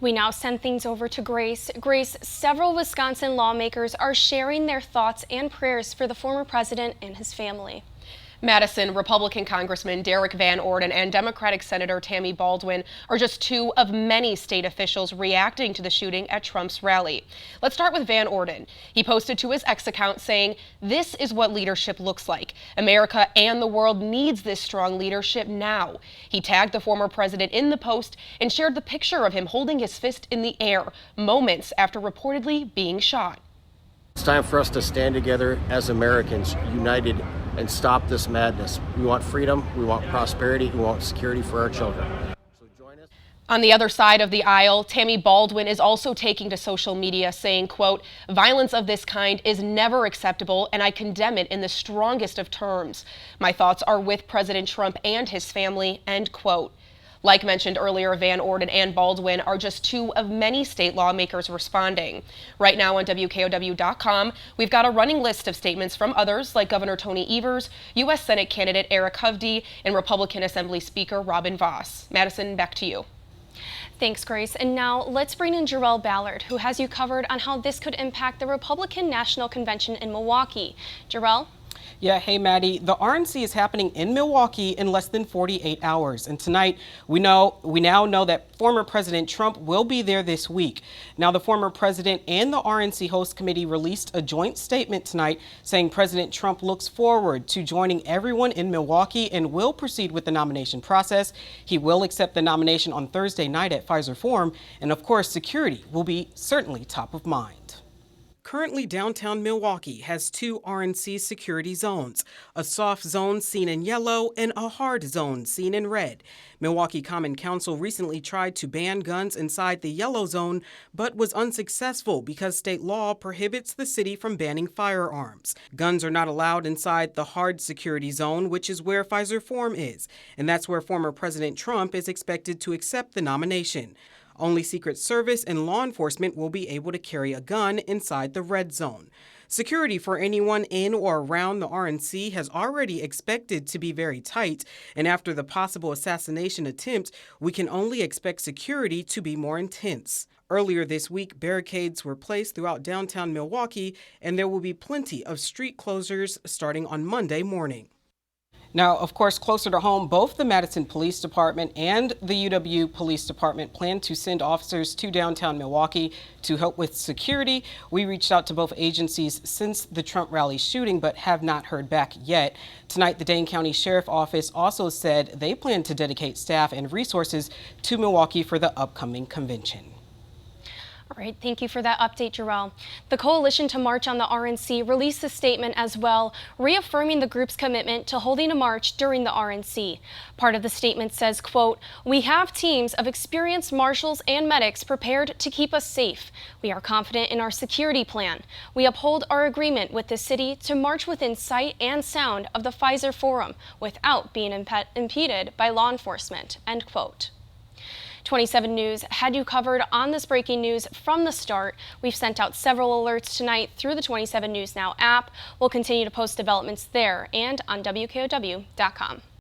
We now send things over to Grace. Grace, several Wisconsin lawmakers are sharing their thoughts and prayers for the former president and his family. Madison Republican Congressman Derek Van Orden and Democratic Senator Tammy Baldwin are just two of many state officials reacting to the shooting at Trump's rally. Let's start with Van Orden. He posted to his X account saying, "This is what leadership looks like. America and the world needs this strong leadership now." He tagged the former president in the post and shared the picture of him holding his fist in the air moments after reportedly being shot. It's time for us to stand together as Americans, united, and stop this madness. We want freedom, we want prosperity, we want security for our children. So join us. On the other side of the aisle, Tammy Baldwin is also taking to social media saying, quote, "Violence of this kind is never acceptable and I condemn it in the strongest of terms. My thoughts are with President Trump and his family," end quote. Like mentioned earlier, Van Orden and Baldwin are just two of many state lawmakers responding. Right now on WKOW.com, we've got a running list of statements from others like Governor Tony Evers, U.S. Senate candidate Eric Hovde, and Republican Assembly Speaker Robin Vos. Madison, back to you. Thanks, Grace. And now let's bring in Jarrell Ballard, who has you covered on how this could impact the Republican National Convention in Milwaukee. Jarrell? Yeah, hey Maddie, the RNC is happening in Milwaukee in less than 48 hours. And tonight, we now know that former President Trump will be there this week. Now, the former president and the RNC host committee released a joint statement tonight saying President Trump looks forward to joining everyone in Milwaukee and will proceed with the nomination process. He will accept the nomination on Thursday night at Pfizer Forum. And of course, security will be certainly top of mind. Currently, downtown Milwaukee has two RNC security zones, a soft zone seen in yellow and a hard zone seen in red. Milwaukee Common Council recently tried to ban guns inside the yellow zone, but was unsuccessful because state law prohibits the city from banning firearms. Guns are not allowed inside the hard security zone, which is where Pfizer Forum is, and that's where former President Trump is expected to accept the nomination. Only Secret Service and law enforcement will be able to carry a gun inside the red zone. Security for anyone in or around the RNC has already expected to be very tight, and after the possible assassination attempt, we can only expect security to be more intense. Earlier this week, barricades were placed throughout downtown Milwaukee, and there will be plenty of street closures starting on Monday morning. Now, of course, closer to home, both the Madison Police Department and the UW Police Department plan to send officers to downtown Milwaukee to help with security. We reached out to both agencies since the Trump rally shooting, but have not heard back yet. Tonight, the Dane County Sheriff Office also said they plan to dedicate staff and resources to Milwaukee for the upcoming convention. All right, thank you for that update, Jarrell. The Coalition to March on the RNC released a statement as well, reaffirming the group's commitment to holding a march during the RNC. Part of the statement says, quote, "We have teams of experienced marshals and medics prepared to keep us safe. We are confident in our security plan. We uphold our agreement with the city to march within sight and sound of the Pfizer Forum without being impeded by law enforcement," end quote. 27 News had you covered on this breaking news from the start. We've sent out several alerts tonight through the 27 News Now app. We'll continue to post developments there and on WKOW.com.